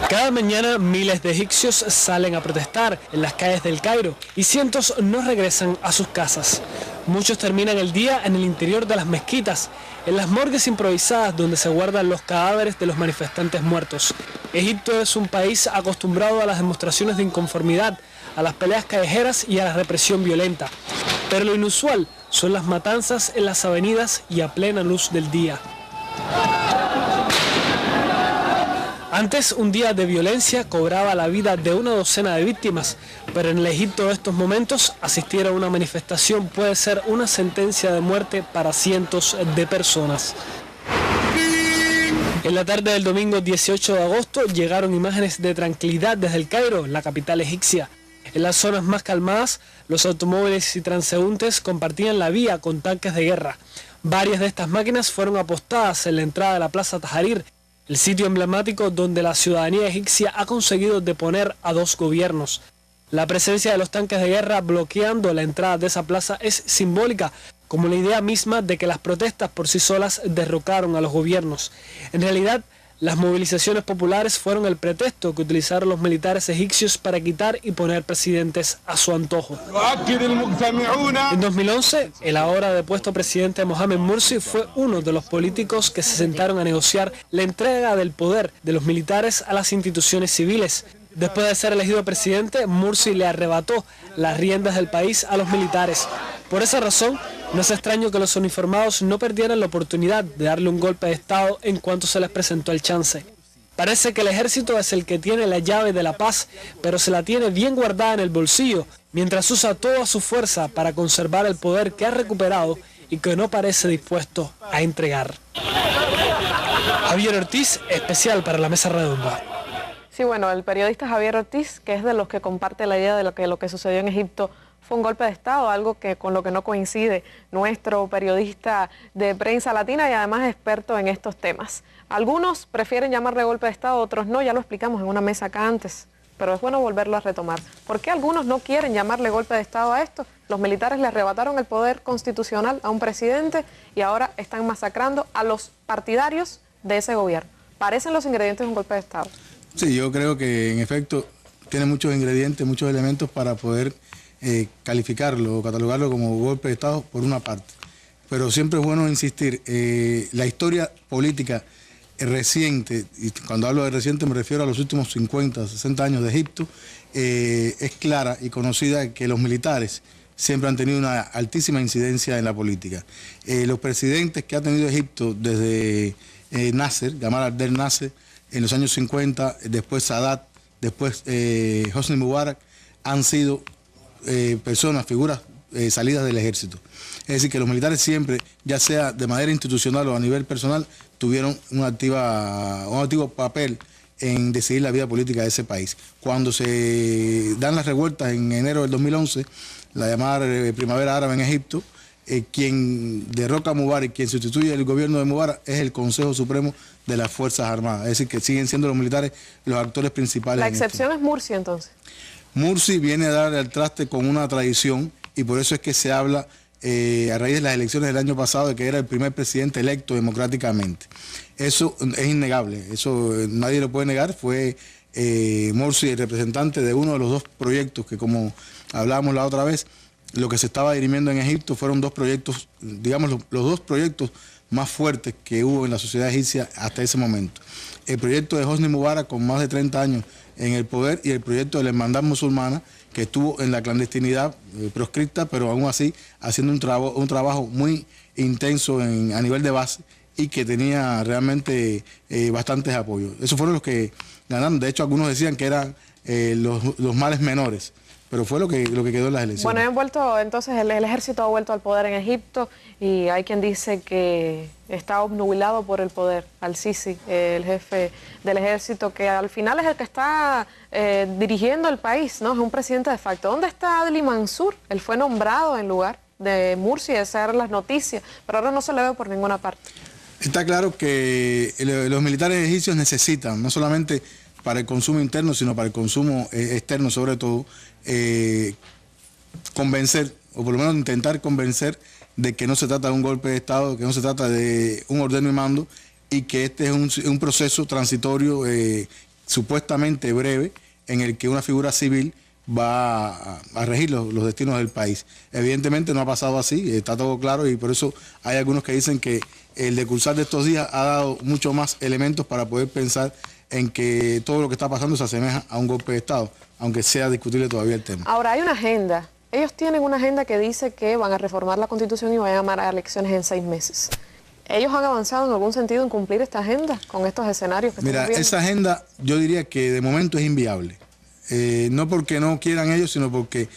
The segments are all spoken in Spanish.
Cada mañana miles de egipcios salen a protestar en las calles del Cairo y cientos no regresan a sus casas. Muchos terminan el día en el interior de las mezquitas, en las morgues improvisadas donde se guardan los cadáveres de los manifestantes muertos. Egipto es un país acostumbrado a las demostraciones de inconformidad, a las peleas callejeras y a la represión violenta. Pero lo inusual son las matanzas en las avenidas y a plena luz del día. Antes, un día de violencia cobraba la vida de una docena de víctimas, pero en el Egipto de estos momentos, asistir a una manifestación puede ser una sentencia de muerte para cientos de personas. En la tarde del domingo 18 de agosto llegaron imágenes de tranquilidad desde el Cairo, la capital egipcia. En las zonas más calmadas, los automóviles y transeúntes compartían la vía con tanques de guerra. Varias de estas máquinas fueron apostadas en la entrada de la Plaza Tahrir, el sitio emblemático donde la ciudadanía egipcia ha conseguido deponer a dos gobiernos. La presencia de los tanques de guerra bloqueando la entrada de esa plaza es simbólica, como la idea misma de que las protestas por sí solas derrocaron a los gobiernos. En realidad, las movilizaciones populares fueron el pretexto que utilizaron los militares egipcios para quitar y poner presidentes a su antojo. En 2011, el ahora depuesto presidente Mohamed Morsi fue uno de los políticos que se sentaron a negociar la entrega del poder de los militares a las instituciones civiles. Después de ser elegido presidente, Morsi le arrebató las riendas del país a los militares. Por esa razón, no es extraño que los uniformados no perdieran la oportunidad de darle un golpe de Estado en cuanto se les presentó el chance. Parece que el ejército es el que tiene la llave de la paz, pero se la tiene bien guardada en el bolsillo, mientras usa toda su fuerza para conservar el poder que ha recuperado y que no parece dispuesto a entregar. Javier Ortiz, especial para la Mesa Redonda. Sí, bueno, el periodista Javier Ortiz, que es de los que comparte la idea de lo que sucedió en Egipto fue un golpe de Estado, algo que con lo que no coincide nuestro periodista de prensa latina y además experto en estos temas. Algunos prefieren llamarle golpe de Estado, otros no, ya lo explicamos en una mesa acá antes, pero es bueno volverlo a retomar. ¿Por qué algunos no quieren llamarle golpe de Estado a esto? Los militares le arrebataron el poder constitucional a un presidente y ahora están masacrando a los partidarios de ese gobierno. ¿Parecen los ingredientes de un golpe de Estado? Sí, yo creo que en efecto tiene muchos ingredientes, muchos elementos para poder calificarlo o catalogarlo como golpe de Estado por una parte. Pero siempre es bueno insistir, la historia política reciente, y cuando hablo de reciente me refiero a los últimos 50, 60 años de Egipto, es clara y conocida que los militares siempre han tenido una altísima incidencia en la política. Los presidentes que ha tenido Egipto desde Nasser, Gamal Abdel Nasser, en los años 50, después Sadat, después Hosni Mubarak, han sido personas, figuras salidas del ejército. Es decir, que los militares siempre, ya sea de manera institucional o a nivel personal, tuvieron un activo papel en decidir la vida política de ese país. Cuando se dan las revueltas en enero del 2011, la llamada Primavera Árabe en Egipto, quien derroca a Mubarak, quien sustituye el gobierno de Mubarak, es el Consejo Supremo de las Fuerzas Armadas. Es decir, que siguen siendo los militares los actores principales. La excepción es Morsi, entonces. Morsi viene a dar el traste con una tradición y por eso es que se habla a raíz de las elecciones del año pasado de que era el primer presidente electo democráticamente. Eso es innegable, eso nadie lo puede negar. Fue Morsi el representante de uno de los dos proyectos que, como hablábamos la otra vez, lo que se estaba dirimiendo en Egipto fueron dos proyectos, digamos los dos proyectos más fuertes que hubo en la sociedad egipcia hasta ese momento. El proyecto de Hosni Mubarak, con más de 30 años en el poder, y el proyecto de la Hermandad Musulmana, que estuvo en la clandestinidad proscripta, pero aún así haciendo un trabajo muy intenso a nivel de base y que tenía realmente bastantes apoyos. Esos fueron los que ganaron. De hecho, algunos decían que eran los males menores, pero fue lo que quedó en las elecciones. Bueno, han vuelto, entonces el ejército ha vuelto al poder en Egipto y hay quien dice que está obnubilado por el poder. Al-Sisi, el jefe del ejército, que al final es el que está dirigiendo el país, ¿no? Es un presidente de facto. ¿Dónde está Adli Mansur? Él fue nombrado en lugar de Morsi, esas eran las noticias, pero ahora no se le ve por ninguna parte. Está claro que los militares egipcios necesitan, no solamente para el consumo interno, sino para el consumo externo sobre todo, convencer, o por lo menos intentar convencer de que no se trata de un golpe de Estado, que no se trata de un ordeno y mando, y que este es un proceso transitorio supuestamente breve en el que una figura civil va a regir los destinos del país. Evidentemente no ha pasado así, está todo claro, y por eso hay algunos que dicen que el decursar de estos días ha dado mucho más elementos para poder pensar en que todo lo que está pasando se asemeja a un golpe de Estado, aunque sea discutible todavía el tema. Ahora, hay una agenda. Ellos tienen una agenda que dice que van a reformar la Constitución y van a llamar a elecciones en 6 meses. ¿Ellos han avanzado en algún sentido en cumplir esta agenda con estos escenarios que estamos viendo? Mira, esa agenda yo diría que de momento es inviable. No porque no quieran ellos, sino porque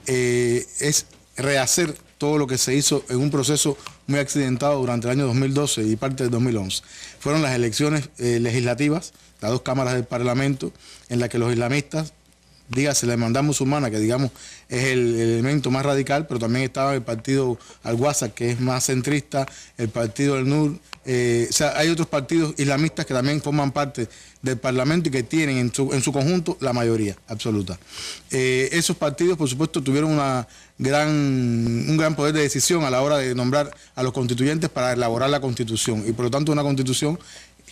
es rehacer todo lo que se hizo en un proceso muy accidentado durante el año 2012 y parte del 2011. Fueron las elecciones legislativas, las 2 cámaras del Parlamento, en las que los islamistas, dígase la hermandad musulmana, que digamos es el elemento más radical, pero también estaba el partido Al-Wazar, que es más centrista, el partido del Nur, o sea, hay otros partidos islamistas que también forman parte del Parlamento y que tienen en su conjunto la mayoría absoluta. Esos partidos, por supuesto, tuvieron un gran poder de decisión a la hora de nombrar a los constituyentes para elaborar la Constitución, y por lo tanto una Constitución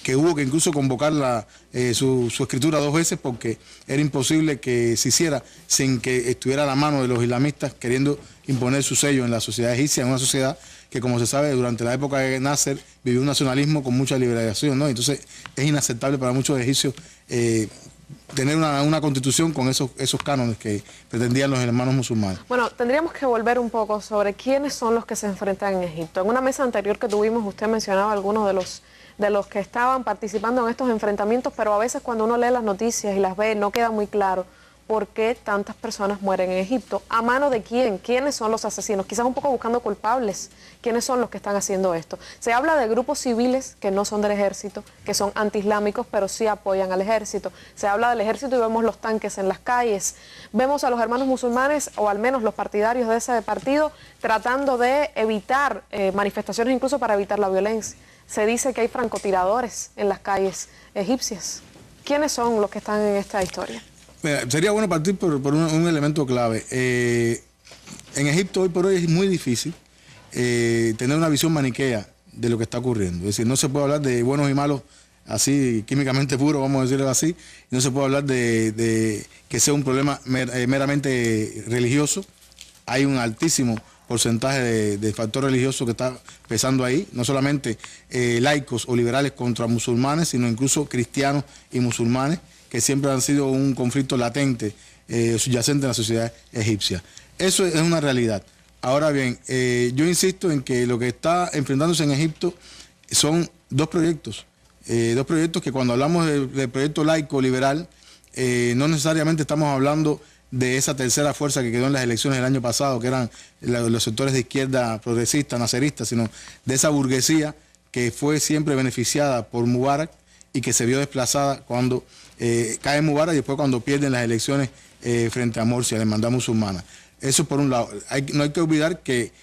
que hubo que incluso convocar su escritura 2 veces, porque era imposible que se hiciera sin que estuviera a la mano de los islamistas queriendo imponer su sello en la sociedad egipcia, en una sociedad que, como se sabe, durante la época de Nasser vivió un nacionalismo con mucha liberación, ¿no? Entonces es inaceptable para muchos egipcios tener una constitución con esos cánones que pretendían los hermanos musulmanes. Bueno, tendríamos que volver un poco sobre quiénes son los que se enfrentan en Egipto. En una mesa anterior que tuvimos, usted mencionaba algunos de los que estaban participando en estos enfrentamientos, pero a veces cuando uno lee las noticias y las ve, no queda muy claro por qué tantas personas mueren en Egipto. ¿A mano de quién? ¿Quiénes son los asesinos? Quizás un poco buscando culpables. ¿Quiénes son los que están haciendo esto? Se habla de grupos civiles que no son del ejército, que son antiislámicos, pero sí apoyan al ejército. Se habla del ejército y vemos los tanques en las calles. Vemos a los hermanos musulmanes, o al menos los partidarios de ese partido, tratando de evitar manifestaciones, incluso para evitar la violencia. Se dice que hay francotiradores en las calles egipcias. ¿Quiénes son los que están en esta historia? Mira, sería bueno partir por un elemento clave. En Egipto hoy por hoy es muy difícil tener una visión maniquea de lo que está ocurriendo. Es decir, no se puede hablar de buenos y malos así químicamente puros, vamos a decirlo así, y no se puede hablar de que sea un problema meramente religioso. Hay un altísimo porcentaje de factor religioso que está pesando ahí, no solamente laicos o liberales contra musulmanes, sino incluso cristianos y musulmanes, que siempre han sido un conflicto latente, subyacente en la sociedad egipcia. Eso es una realidad. Ahora bien, yo insisto en que lo que está enfrentándose en Egipto son 2 proyectos. 2 proyectos que, cuando hablamos del proyecto laico liberal, no necesariamente estamos hablando de esa tercera fuerza que quedó en las elecciones del año pasado, que eran los sectores de izquierda progresista, nacerista, sino de esa burguesía que fue siempre beneficiada por Mubarak y que se vio desplazada cuando cae Mubarak y después cuando pierden las elecciones frente a Morsi, la hermandad musulmana. Eso por un lado. No hay que olvidar que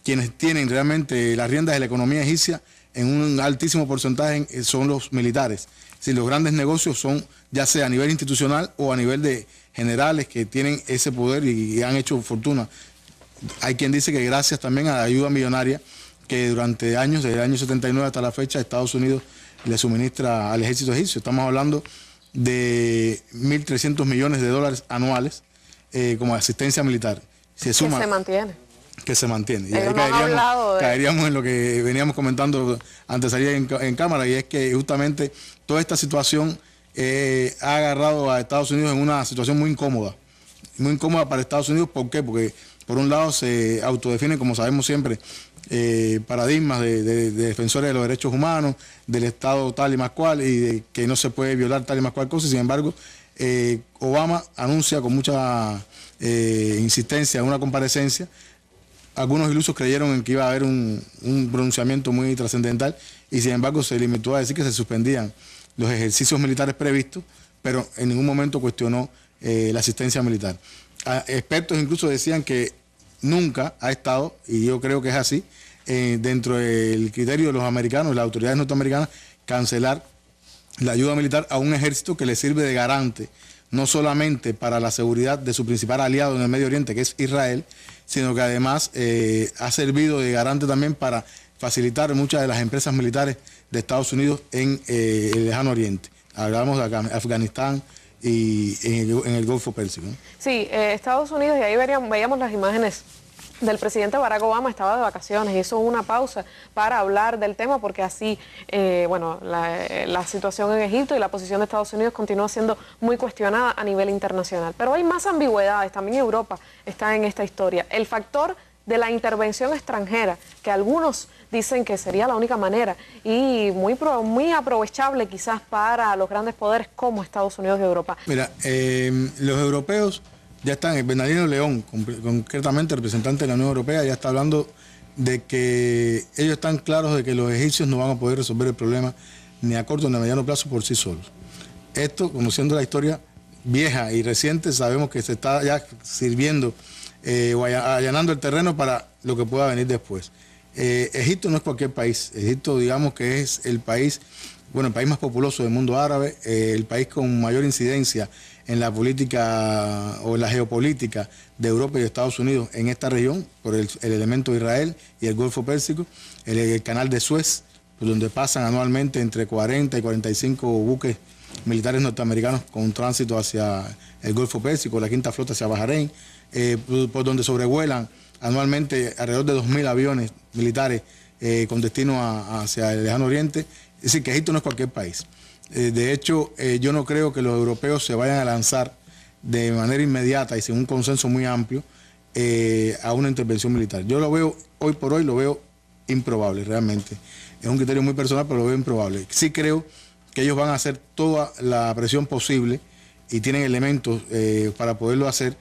quienes tienen realmente las riendas de la economía egipcia en un altísimo porcentaje son los militares. Si los grandes negocios son ya sea a nivel institucional o a nivel de generales que tienen ese poder y han hecho fortuna. Hay quien dice que gracias también a la ayuda millonaria que durante años, desde el año 79 hasta la fecha, Estados Unidos le suministra al ejército egipcio. Estamos hablando de 1.300 millones de dólares anuales como asistencia militar. Se suma, que se mantiene. Que se mantiene. Y ahí caeríamos en lo que veníamos comentando antes de salir en cámara, y es que justamente toda esta situación ha agarrado a Estados Unidos en una situación muy incómoda para Estados Unidos. ¿Por qué? Porque por un lado se autodefinen, como sabemos siempre, paradigmas de defensores de los derechos humanos, del Estado tal y más cual, y de que no se puede violar tal y más cual cosa. Sin embargo, Obama anuncia con mucha insistencia una comparecencia. Algunos ilusos creyeron en que iba a haber un pronunciamiento muy trascendental, y sin embargo se limitó a decir que se suspendían los ejercicios militares previstos, pero en ningún momento cuestionó la asistencia militar. Expertos incluso decían que nunca ha estado, y yo creo que es así, dentro del criterio de los americanos, las autoridades norteamericanas, cancelar la ayuda militar a un ejército que le sirve de garante, no solamente para la seguridad de su principal aliado en el Medio Oriente, que es Israel, sino que además ha servido de garante también para facilitar muchas de las empresas militares de Estados Unidos en el Lejano Oriente. Hablamos de Afganistán y en el Golfo Pérsico, ¿no? Sí, Estados Unidos, y ahí veíamos las imágenes del presidente Barack Obama, estaba de vacaciones, hizo una pausa para hablar del tema porque así, bueno, la situación en Egipto y la posición de Estados Unidos continúa siendo muy cuestionada a nivel internacional. Pero hay más ambigüedades, también Europa está en esta historia. El factor de la intervención extranjera, que algunos dicen que sería la única manera y muy aprovechable quizás para los grandes poderes como Estados Unidos y Europa. Mira, los europeos ya están, el Bernardino León, concretamente el representante de la Unión Europea, ya está hablando de que ellos están claros de que los egipcios no van a poder resolver el problema ni a corto ni a mediano plazo por sí solos. Esto, conociendo la historia vieja y reciente, sabemos que se está ya sirviendo o allanando el terreno para lo que pueda venir después. Egipto no es cualquier país. Egipto, digamos que es el país, bueno, el país más populoso del mundo árabe, el país con mayor incidencia en la política o en la geopolítica de Europa y de Estados Unidos en esta región, por el elemento de Israel y el Golfo Pérsico, el canal de Suez, por donde pasan anualmente entre 40 y 45 buques militares norteamericanos con tránsito hacia el Golfo Pérsico, la quinta flota hacia Bahrein, por donde sobrevuelan anualmente alrededor de 2.000 aviones militares con destino hacia el Lejano Oriente. Es decir, que Egipto no es cualquier país. De hecho, yo no creo que los europeos se vayan a lanzar de manera inmediata y sin un consenso muy amplio a una intervención militar. Yo lo veo, hoy por hoy, lo veo improbable realmente. Es un criterio muy personal, pero lo veo improbable. Sí creo que ellos van a hacer toda la presión posible y tienen elementos para poderlo hacer,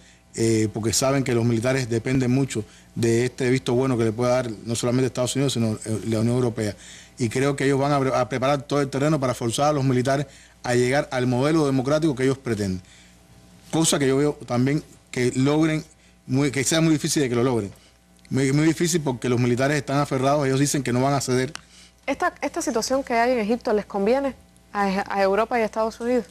porque saben que los militares dependen mucho de este visto bueno que le pueda dar no solamente Estados Unidos, sino la Unión Europea. Y creo que ellos van a preparar todo el terreno para forzar a los militares a llegar al modelo democrático que ellos pretenden. Cosa que yo veo también que logren, que sea muy difícil de que lo logren. Muy difícil porque los militares están aferrados, ellos dicen que no van a ceder. ¿Esta situación que hay en Egipto les conviene a Europa y a Estados Unidos?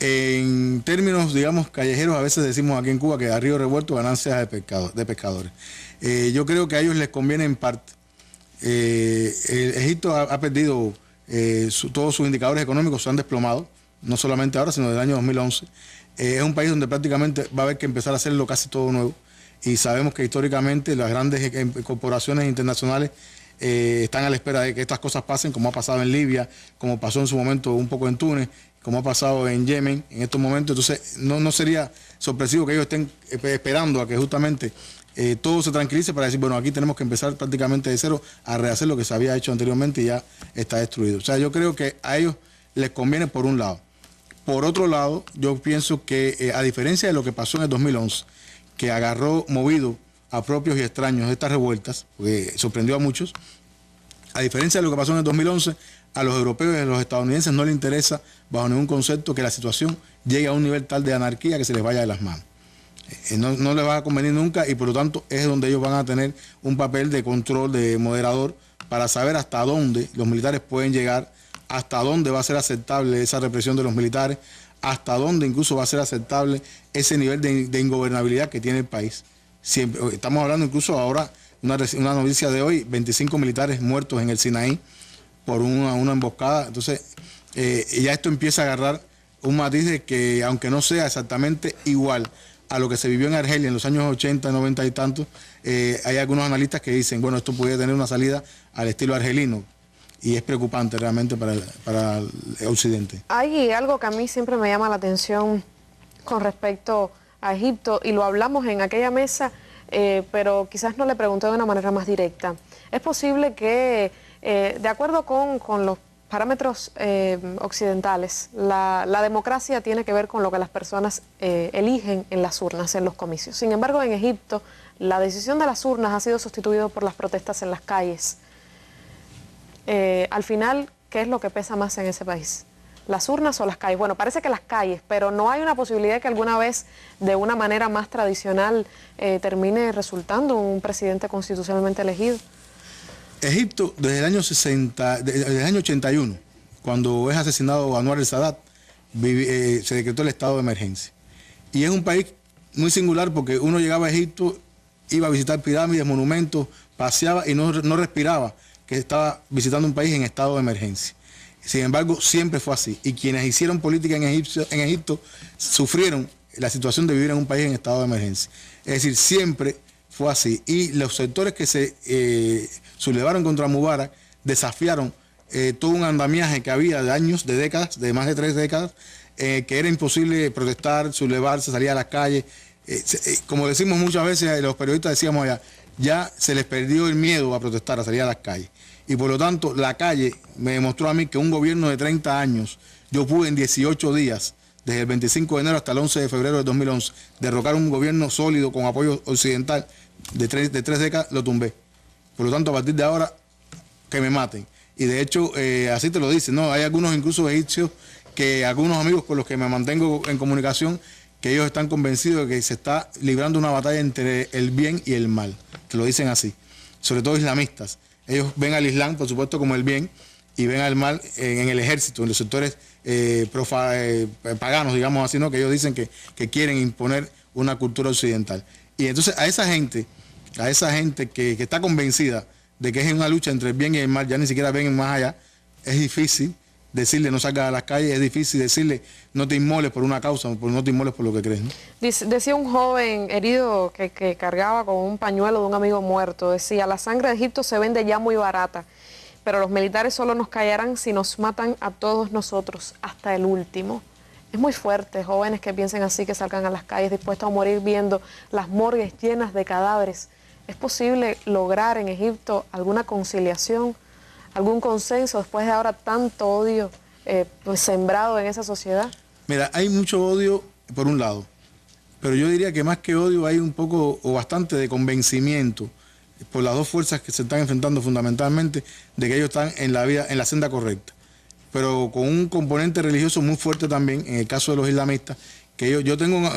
En términos, digamos, callejeros, a veces decimos aquí en Cuba que a río revuelto ganancias de pescadores. Yo creo que a ellos les conviene en parte. Egipto ha perdido todos sus indicadores económicos, se han desplomado, no solamente ahora, sino desde el año 2011. Es un país donde prácticamente va a haber que empezar a hacerlo casi todo nuevo. Y sabemos que históricamente las grandes corporaciones internacionales están a la espera de que estas cosas pasen, como ha pasado en Libia, como pasó en su momento un poco en Túnez, como ha pasado en Yemen en estos momentos. Entonces no sería sorpresivo que ellos estén esperando a que justamente todo se tranquilice para decir, bueno, aquí tenemos que empezar prácticamente de cero a rehacer lo que se había hecho anteriormente y ya está destruido. O sea, yo creo que a ellos les conviene por un lado. Por otro lado, yo pienso que a diferencia de lo que pasó en el 2011, que agarró movido a propios y extraños de estas revueltas, porque sorprendió a muchos, a diferencia de lo que pasó en el 2011, a los europeos y a los estadounidenses no les interesa, bajo ningún concepto, que la situación llegue a un nivel tal de anarquía que se les vaya de las manos. No les va a convenir nunca y por lo tanto es donde ellos van a tener un papel de control, de moderador, para saber hasta dónde los militares pueden llegar, hasta dónde va a ser aceptable esa represión de los militares, hasta dónde incluso va a ser aceptable ese nivel de ingobernabilidad que tiene el país. Siempre, estamos hablando incluso ahora, una noticia de hoy, 25 militares muertos en el Sinaí por una emboscada. Entonces ya esto empieza a agarrar un matiz de que, aunque no sea exactamente igual a lo que se vivió en Argelia en los años 80, 90 y tantos, hay algunos analistas que dicen, bueno, esto podría tener una salida al estilo argelino, y es preocupante realmente para el Occidente. Hay algo que a mí siempre me llama la atención con respecto a Egipto, y lo hablamos en aquella mesa, pero quizás no le pregunté de una manera más directa. Es posible que, de acuerdo con los parámetros occidentales, la democracia tiene que ver con lo que las personas eligen en las urnas, en los comicios. Sin embargo, en Egipto, la decisión de las urnas ha sido sustituida por las protestas en las calles. Al final, ¿qué es lo que pesa más en ese país? ¿Las urnas o las calles? Bueno, parece que las calles, pero no hay una posibilidad de que alguna vez, de una manera más tradicional, termine resultando un presidente constitucionalmente elegido. Egipto, desde el año 81, cuando es asesinado Anwar el-Sadat, se decretó el estado de emergencia. Y es un país muy singular porque uno llegaba a Egipto, iba a visitar pirámides, monumentos, paseaba y no respiraba que estaba visitando un país en estado de emergencia. Sin embargo, siempre fue así. Y quienes hicieron política en Egipto sufrieron la situación de vivir en un país en estado de emergencia. Es decir, siempre fue así. Y los sectores que se sublevaron contra Mubarak desafiaron todo un andamiaje que había de años, de décadas, de más de 3 décadas, que era imposible protestar, sublevarse, salir a las calles. Como decimos muchas veces, los periodistas decíamos allá, ya se les perdió el miedo a protestar, a salir a las calles. Y por lo tanto, la calle me demostró a mí que un gobierno de 30 años, yo pude en 18 días, desde el 25 de enero hasta el 11 de febrero de 2011, derrocar un gobierno sólido con apoyo occidental de 3 décadas, lo tumbé. Por lo tanto, a partir de ahora, que me maten. Y de hecho, así te lo dicen, ¿no? Hay algunos incluso egipcios, algunos amigos con los que me mantengo en comunicación, que ellos están convencidos de que se está librando una batalla entre el bien y el mal. Te lo dicen así. Sobre todo islamistas. Ellos ven al Islam, por supuesto, como el bien, y ven al mal en el ejército, en los sectores paganos, digamos así, ¿no? Que ellos dicen que quieren imponer una cultura occidental. Y entonces a esa gente que está convencida de que es una lucha entre el bien y el mal, ya ni siquiera ven más allá, es difícil decirle no salgas a las calles, es difícil decirle no te inmoles por una causa, no te inmoles por lo que crees, ¿no? Decía un joven herido que cargaba con un pañuelo de un amigo muerto, decía, la sangre de Egipto se vende ya muy barata, pero los militares solo nos callarán si nos matan a todos nosotros, hasta el último. Es muy fuerte, jóvenes que piensen así, que salgan a las calles dispuestos a morir viendo las morgues llenas de cadáveres. ¿Es posible lograr en Egipto alguna conciliación, algún consenso después de ahora tanto odio pues sembrado en esa sociedad? Mira, hay mucho odio por un lado, pero yo diría que más que odio hay un poco o bastante de convencimiento por las dos fuerzas que se están enfrentando fundamentalmente de que ellos están en la senda correcta, pero con un componente religioso muy fuerte también, en el caso de los islamistas, que yo tengo,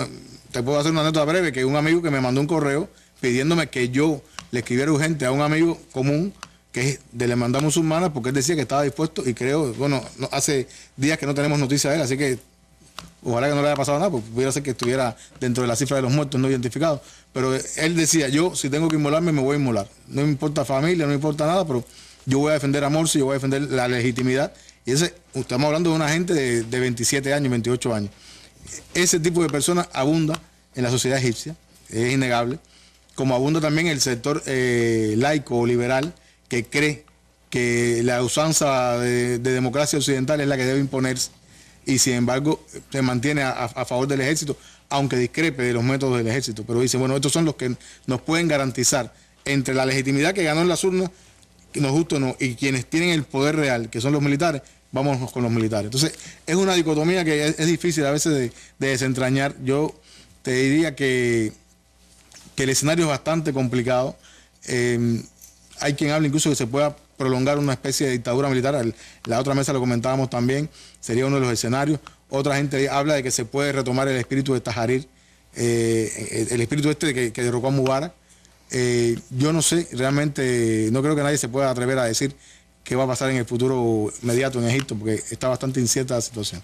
te puedo hacer una anécdota breve, que un amigo que me mandó un correo pidiéndome que yo le escribiera urgente a un amigo común que es de la hermandad musulmana, porque él decía que estaba dispuesto, y creo, bueno, hace días que no tenemos noticia de él, así que ojalá que no le haya pasado nada, porque pudiera ser que estuviera dentro de la cifra de los muertos no identificados, pero él decía, yo si tengo que inmolarme, me voy a inmolar, no me importa familia, no me importa nada, pero yo voy a defender a Morsi, yo voy a defender la legitimidad, y estamos hablando de una gente de 27 años, 28 años. Ese tipo de personas abunda en la sociedad egipcia, es innegable, como abunda también el sector laico o liberal, que cree que la usanza de democracia occidental es la que debe imponerse y sin embargo se mantiene a favor del ejército, aunque discrepe de los métodos del ejército, pero dice, bueno, estos son los que nos pueden garantizar entre la legitimidad que ganó en las urnas, que nos guste o no, y quienes tienen el poder real, que son los militares, vámonos con los militares. Entonces es una dicotomía que es difícil a veces de desentrañar. Yo te diría que el escenario es bastante complicado. Hay quien habla incluso que se pueda prolongar una especie de dictadura militar. La otra mesa lo comentábamos también, sería uno de los escenarios. Otra gente habla de que se puede retomar el espíritu de Tajarir, el espíritu que derrocó a Mubarak. Yo no sé, realmente no creo que nadie se pueda atrever a decir qué va a pasar en el futuro inmediato en Egipto, porque está bastante incierta la situación.